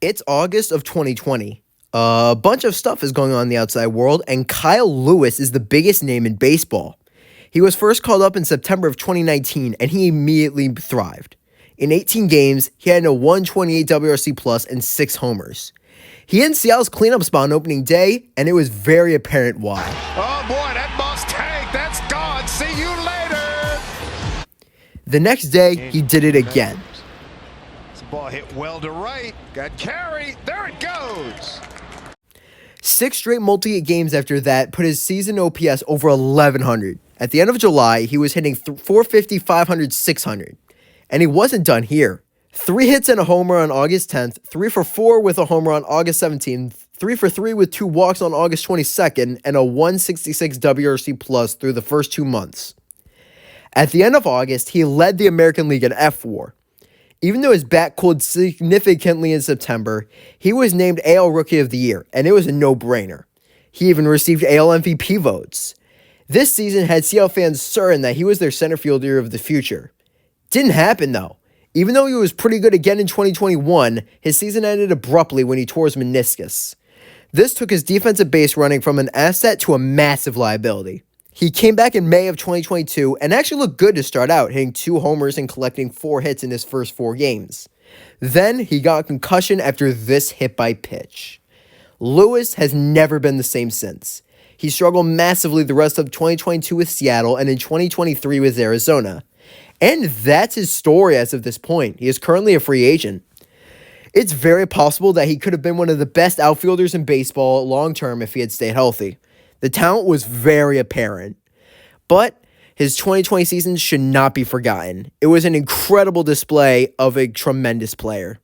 It's August of 2020. A bunch of stuff is going on in the outside world, and Kyle Lewis is the biggest name in baseball. He was first called up in September of 2019, and he immediately thrived. In 18 games, he had a 128 WRC plus and 6 homers. He had Seattle's cleanup spot on opening day, and it was very apparent why. Oh boy, that ball's tanked. That's gone. See you later. The next day, he did it again. This ball hit well to right. Got carry. There it goes. 6 straight multi-hit games after that put his season OPS over 1,100. At the end of July, he was hitting 450, 500, 600. And he wasn't done here. 3 hits and a homer on August 10th, 3 for 4 with a homer on August 17th, 3 for 3 with 2 walks on August 22nd, and a 166 WRC plus through the first 2 months. At the end of August, he led the American League in F4. Even though his bat cooled significantly in September, he was named AL Rookie of the Year, and it was a no-brainer. He even received AL MVP votes. This season had Seattle fans certain that he was their center fielder of the future. Didn't happen, though. Even though he was pretty good again in 2021, his season ended abruptly when he tore his meniscus. This took his defensive base running from an asset to a massive liability. He came back in May of 2022 and actually looked good to start out, hitting 2 homers and collecting 4 hits in his first 4 games. Then he got a concussion after this hit by pitch. Lewis has never been the same since. He struggled massively the rest of 2022 with Seattle and in 2023 with Arizona. And that's his story as of this point. He is currently a free agent. It's very possible that he could have been one of the best outfielders in baseball long-term if he had stayed healthy. The talent was very apparent. But his 2020 season should not be forgotten. It was an incredible display of a tremendous player.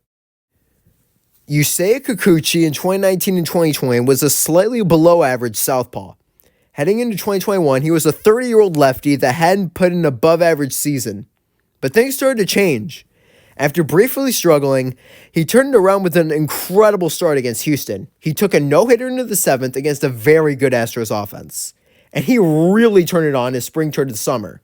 Yusei Kikuchi in 2019 and 2020 was a slightly below-average southpaw. Heading into 2021, he was a 30-year-old lefty that hadn't put in an above-average season. But things started to change. After briefly struggling, he turned it around with an incredible start against Houston. He took a no-hitter into the 7th against a very good Astros offense. And he really turned it on as spring turned to summer.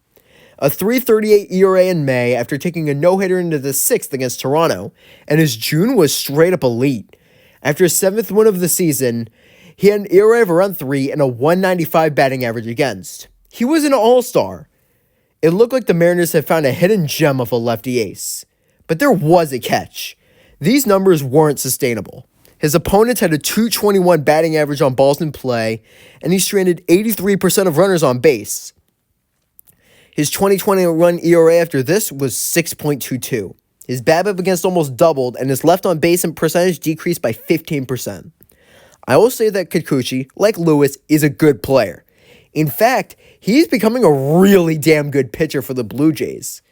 A 3.38 ERA in May after taking a no-hitter into the 6th against Toronto, and his June was straight-up elite. After his 7th win of the season, he had an ERA of around 3 and a 195 batting average against. He was an all-star. It looked like the Mariners had found a hidden gem of a lefty ace. But there was a catch. These numbers weren't sustainable. His opponents had a 221 batting average on balls in play, and he stranded 83% of runners on base. His 2021 ERA after this was 6.22. His BABIP against almost doubled, and his left on base and percentage decreased by 15%. I will say that Kikuchi, like Lewis, is a good player. In fact, he's becoming a really damn good pitcher for the Blue Jays.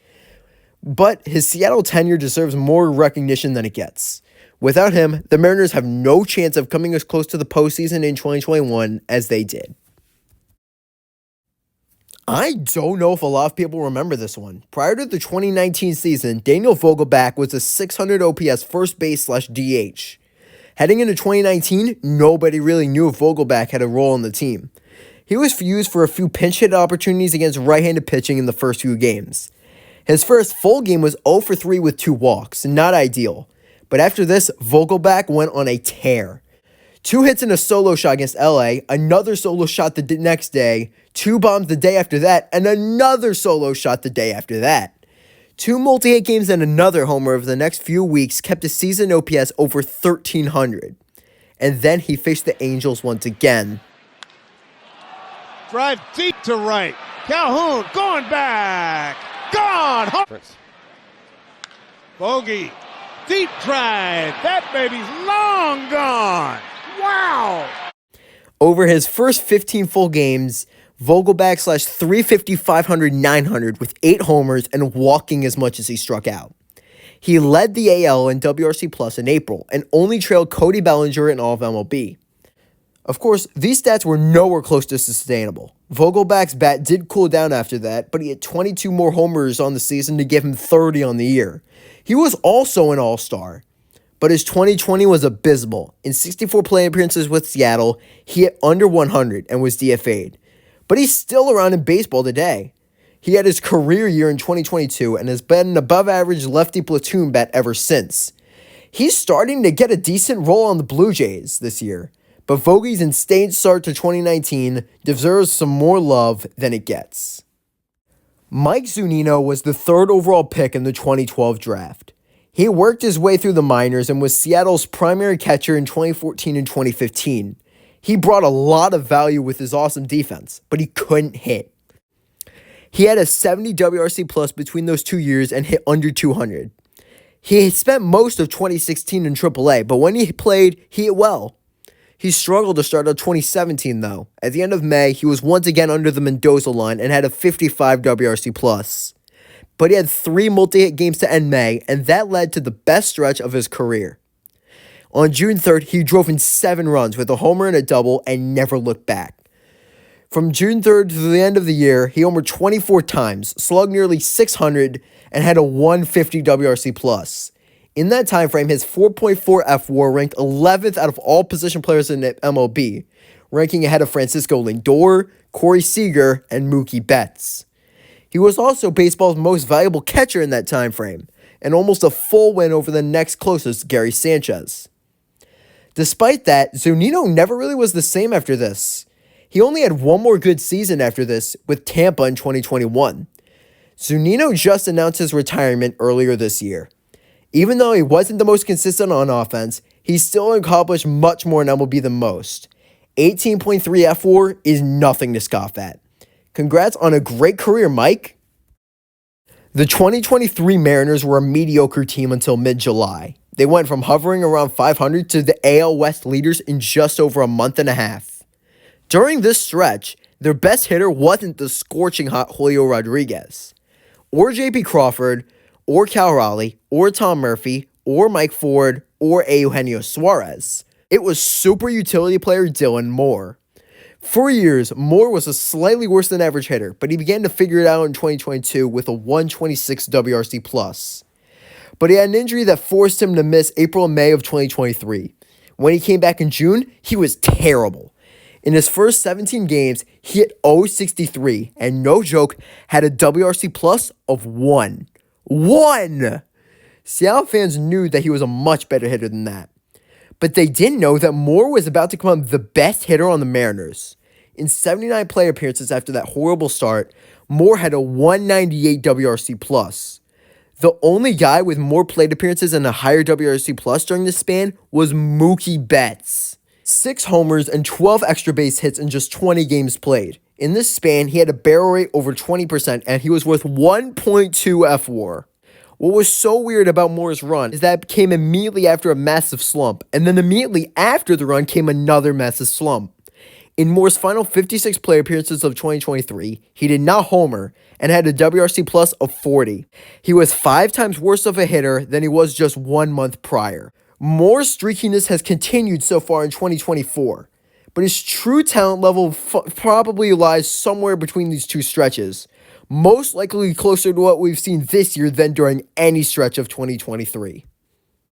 But his Seattle tenure deserves more recognition than it gets. Without him, the Mariners have no chance of coming as close to the postseason in 2021 as they did. I don't know if a lot of people remember this one. Prior to the 2019 season, Daniel Vogelbach was a 600 OPS first base / DH. Heading into 2019, nobody really knew if Vogelbach had a role on the team. He was used for a few pinch hit opportunities against right-handed pitching in the first few games. His first full game was 0 for 3 with 2 walks, not ideal. But after this, Vogelbach went on a tear. 2 hits and a solo shot against LA, another solo shot the next day, 2 bombs the day after that, and another solo shot the day after that. 2 multi-hit games and another homer over the next few weeks kept his season OPS over 1,300. And then he faced the Angels once again. Drive deep to right. Calhoun going back. Gone. Bogey. Deep drive. That baby's long gone. Wow. Over his first 15 full games, Vogelbach slashed 350, 500, 900 with 8 homers and walking as much as he struck out. He led the AL in WRC Plus in April and only trailed Cody Bellinger in all of MLB. Of course, these stats were nowhere close to sustainable. Vogelbach's bat did cool down after that, but he had 22 more homers on the season to give him 30 on the year. He was also an all-star, but his 2020 was abysmal. In 64 play appearances with Seattle, he hit under 100 and was DFA'd. But he's still around in baseball today. He had his career year in 2022 and has been an above-average lefty platoon bat ever since. He's starting to get a decent role on the Blue Jays this year, but Vogel's insane start to 2019 deserves some more love than it gets. Mike Zunino was the 3rd overall pick in the 2012 draft. He worked his way through the minors and was Seattle's primary catcher in 2014 and 2015. He brought a lot of value with his awesome defense, but he couldn't hit. He had a 70 WRC plus between those 2 years and hit under 200. He spent most of 2016 in AAA, but when he played, he hit well. He struggled to start out 2017, though. At the end of May, he was once again under the Mendoza line and had a 55 WRC plus. But he had 3 multi-hit games to end May, and that led to the best stretch of his career. On June 3rd, he drove in 7 runs with a homer and a double and never looked back. From June 3rd to the end of the year, he homered 24 times, slugged nearly 600, and had a 150 WRC plus. In that time frame, his 4.4 F-WAR ranked 11th out of all position players in MLB, ranking ahead of Francisco Lindor, Corey Seager, and Mookie Betts. He was also baseball's most valuable catcher in that time frame, and almost a full win over the next closest, Gary Sanchez. Despite that, Zunino never really was the same after this. He only had one more good season after this, with Tampa in 2021. Zunino just announced his retirement earlier this year. Even though he wasn't the most consistent on offense, he still accomplished much more in MLB than most. 18.3 F-WAR is nothing to scoff at. Congrats on a great career, Mike. The 2023 Mariners were a mediocre team until mid-July. They went from hovering around 500 to the AL West leaders in just over a month and a half. During this stretch, their best hitter wasn't the scorching hot Julio Rodriguez, or J.P. Crawford, or Cal Raleigh, or Tom Murphy, or Mike Ford, or Eugenio Suarez. It was super utility player Dylan Moore. For years, Moore was a slightly worse than average hitter, but he began to figure it out in 2022 with a 126 WRC plus. But he had an injury that forced him to miss April and May of 2023. When he came back in June, he was terrible. In his first 17 games, he hit .063 and, no joke, had a WRC plus of 1. 1! Seattle fans knew that he was a much better hitter than that. But they didn't know that Moore was about to become the best hitter on the Mariners. In 79 play appearances after that horrible start, Moore had a 198 WRC plus. The only guy with more plate appearances and a higher WRC plus during this span was Mookie Betts. 6 homers and 12 extra base hits in just 20 games played. In this span, he had a barrel rate over 20% and he was worth 1.2 F-WAR. What was so weird about Moore's run is that it came immediately after a massive slump, and then immediately after the run came another massive slump. In Moore's final 56 play appearances of 2023, he did not homer and had a WRC plus of 40. He was 5 times worse of a hitter than he was just 1 month prior. Moore's streakiness has continued so far in 2024, but his true talent level probably lies somewhere between these two stretches, most likely closer to what we've seen this year than during any stretch of 2023.